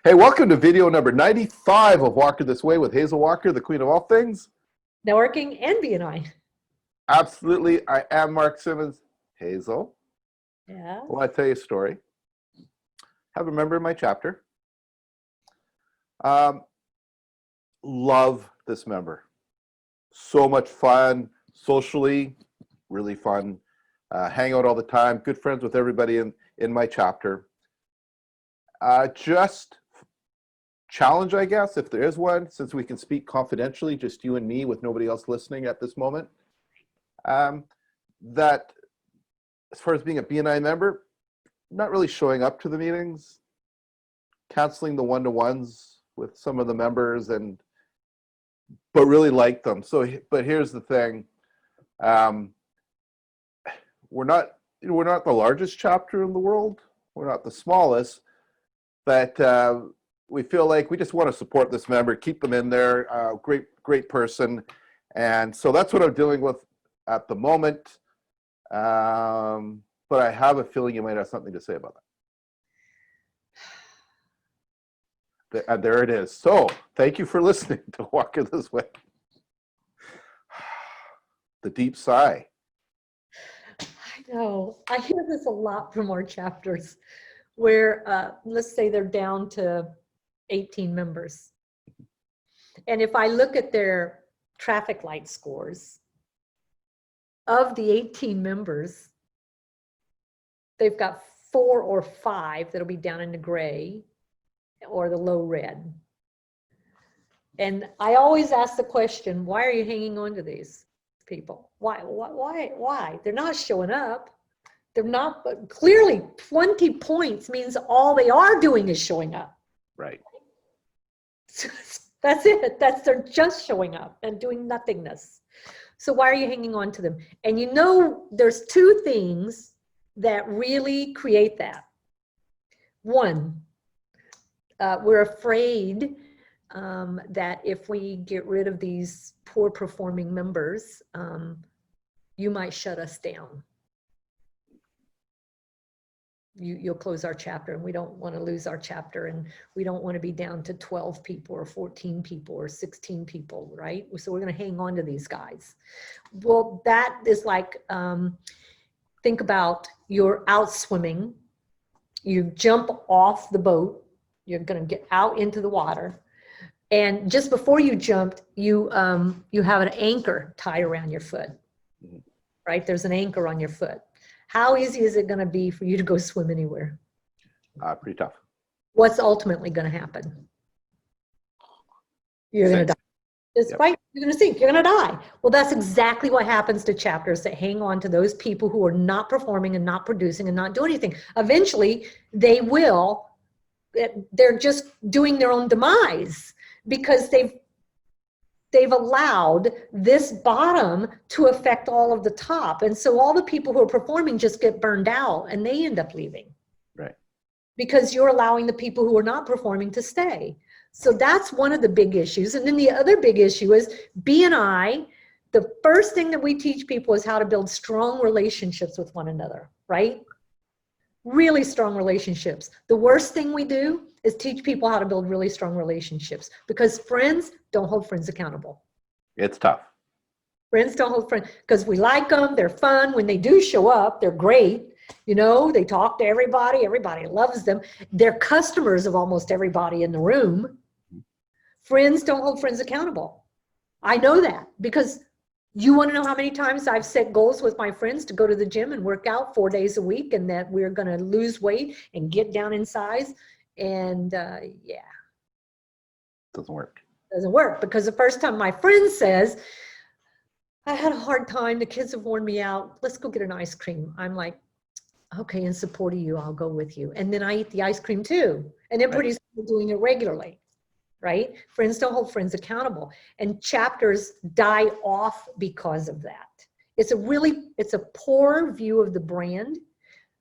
Hey, welcome to video number 95 of Walker This Way with Hazel Walker, the queen of all things. Networking and BNI. Absolutely. I am Mark Simmons. Hazel, Yeah. I want to tell you a story. I have a member in my chapter. Love this member. So much fun, socially, really fun. Hang out all the time, good friends with everybody in my chapter. Just challenge, I guess, if there is one, since we can speak confidentially, just you and me with nobody else listening at this moment, that as far as being a BNI member, not really showing up to the meetings, canceling the one-to-ones with some of the members, but really like them. So, but here's the thing. We're not the largest chapter in the world. We're not the smallest, but we feel like we just want to support this member, keep them in there. Great person, and so that's what I'm dealing with at the moment. But I have a feeling you might have something to say about that. And there it is. So thank you for listening to Walker This Way. The deep sigh. I know. I hear this a lot from our chapters where, let's say they're down to 18 members. And if I look at their traffic light scores, of the 18 members, they've got 4 or 5 that'll be down in the gray or the low red. And I always ask the question, why are you hanging on to these people? Why? They're not showing up. They're not, clearly 20 points means all they are doing is showing up. Right. That's it. They're just showing up and doing nothingness. So why are you hanging on to them? And you know, there's 2 things that really create that. One, we're afraid that if we get rid of these poor performing members, you might shut us down. You'll close our chapter, and we don't want to lose our chapter, and we don't want to be down to 12 people or 14 people or 16 people, right? So we're going to hang on to these guys. Well, that is like, think about you're out swimming, you jump off the boat, you're going to get out into the water, and just before you jumped, you have an anchor tied around your foot, right? There's an anchor on your foot. How easy is it going to be for you to go swim anywhere? Pretty tough. What's ultimately going to happen? You're going to die. Despite, you're going to sink, you're going to die. Well, that's exactly what happens to chapters that hang on to those people who are not performing and not producing and not doing anything. Eventually, they're just doing their own demise because they've allowed this bottom to affect all of the top. And so all the people who are performing just get burned out and they end up leaving. Right. Because you're allowing the people who are not performing to stay. So that's one of the big issues. And then the other big issue is BNI. The first thing that we teach people is how to build strong relationships with one another, right? Really strong relationships. The worst thing we do is teach people how to build really strong relationships, because friends don't hold friends accountable. It's tough. Friends don't hold friends because we like them. They're fun. When they do show up, they're great. You know, they talk to everybody. Everybody loves them. They're customers of almost everybody in the room. Friends don't hold friends accountable. I know that because you want to know how many times I've set goals with my friends to go to the gym and work out 4 days a week, and that we're going to lose weight and get down in size. And yeah. Doesn't work. Doesn't work because the first time my friend says, I had a hard time, the kids have worn me out, let's go get an ice cream. I'm like, okay, in support of you, I'll go with you. And then I eat the ice cream too. And then pretty soon we're doing it regularly, right? Friends don't hold friends accountable. And chapters die off because of that. It's a poor view of the brand.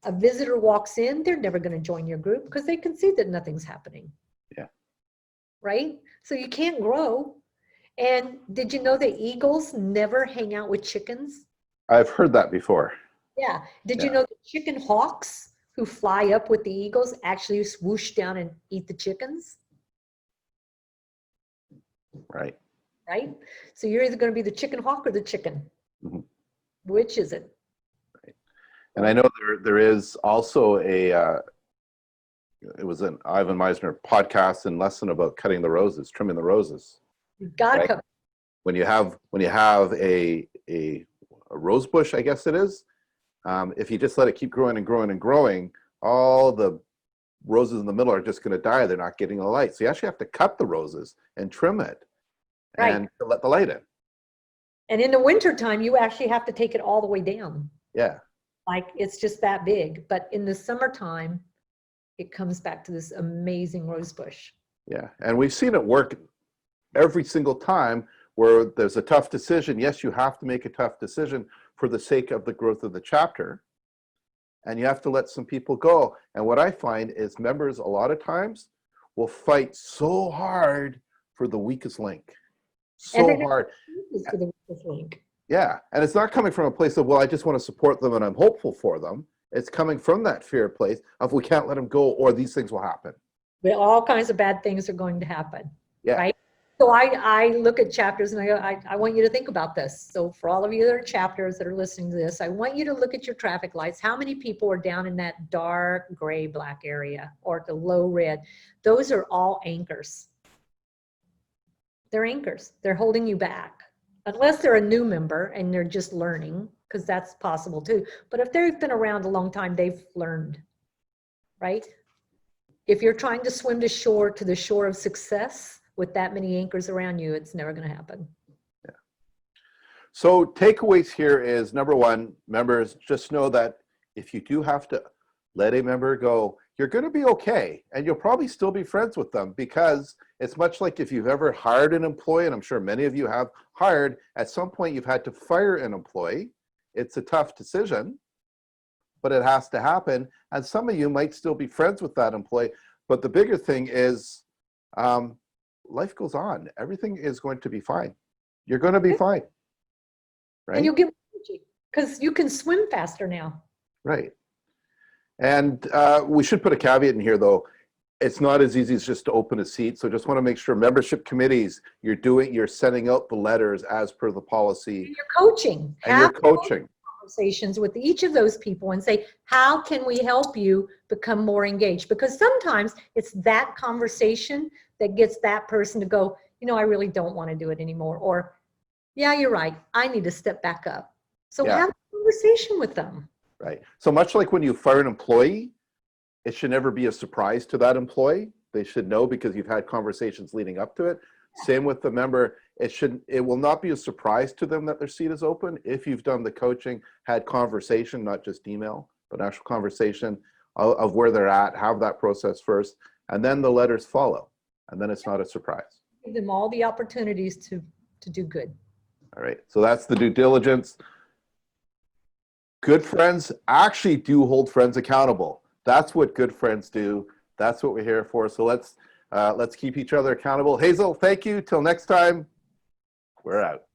A visitor walks in, they're never going to join your group because they can see that nothing's happening. Yeah. Right? So you can't grow. And did you know that eagles never hang out with chickens? I've heard that before. Yeah. Did you know that chicken hawks who fly up with the eagles actually swoosh down and eat the chickens, Right. right? So you're either going to be the chicken hawk or the chicken. Mhm. Which is it? And I know there is also it was an Ivan Meisner podcast and lesson about cutting the roses, trimming the roses. You've got to Right. come. When you have a rose bush, I guess it is, if you just let it keep growing and growing and growing, all the roses in the middle are just going to die. They're not getting the light. So you actually have to cut the roses and trim it, Right. and to let the light in. And in the wintertime, you actually have to take it all the way down. Yeah. Like it's just that big. But in the summertime, it comes back to this amazing rose bush. Yeah. And we've seen it work every single time where there's a tough decision. Yes, you have to make a tough decision for the sake of the growth of the chapter. And you have to let some people go. And what I find is members a lot of times will fight so hard for the weakest link. So hard. For the weakest link. Yeah. And it's not coming from a place of, well, I just want to support them and I'm hopeful for them. It's coming from that fear place of we can't let them go or these things will happen. But all kinds of bad things are going to happen. Yeah. Right? So I look at chapters and I go, I want you to think about this. So for all of you that are chapters that are listening to this, I want you to look at your traffic lights. How many people are down in that dark gray black area or the low red? Those are all anchors. They're anchors. They're holding you back. Unless they're a new member and they're just learning, because that's possible too. But if they've been around a long time, they've learned, right? If you're trying to swim to the shore of success with that many anchors around you, it's never going to happen. Yeah. So takeaways here is, number one, members, just know that if you do have to let a member go, you're going to be okay. And you'll probably still be friends with them, because it's much like if you've ever hired an employee, and I'm sure many of you have hired, at some point you've had to fire an employee. It's a tough decision, but it has to happen. And some of you might still be friends with that employee. But the bigger thing is, life goes on. Everything is going to be fine. You're going to be fine. Right? And you'll get energy because you can swim faster now. Right. And we should put a caveat in here, though. It's not as easy as just to open a seat. So just want to make sure membership committees, you're sending out the letters as per the policy. And you're coaching. And you're coaching. Conversations with each of those people and say, how can we help you become more engaged? Because sometimes it's that conversation that gets that person to go, I really don't want to do it anymore. Or, yeah, you're right. I need to step back up. So have a conversation with them. Right. So much like when you fire an employee, it should never be a surprise to that employee. They should know because you've had conversations leading up to it. Same with the member. It will not be a surprise to them that their seat is open if you've done the coaching, had conversation, not just email, but actual conversation of where they're at, have that process first, and then the letters follow. And then it's not a surprise. Give them all the opportunities to do good. All right. So that's the due diligence. Good friends actually do hold friends accountable. That's what good friends do. That's what we're here for. So let's keep each other accountable. Hazel, thank you. Till next time, we're out.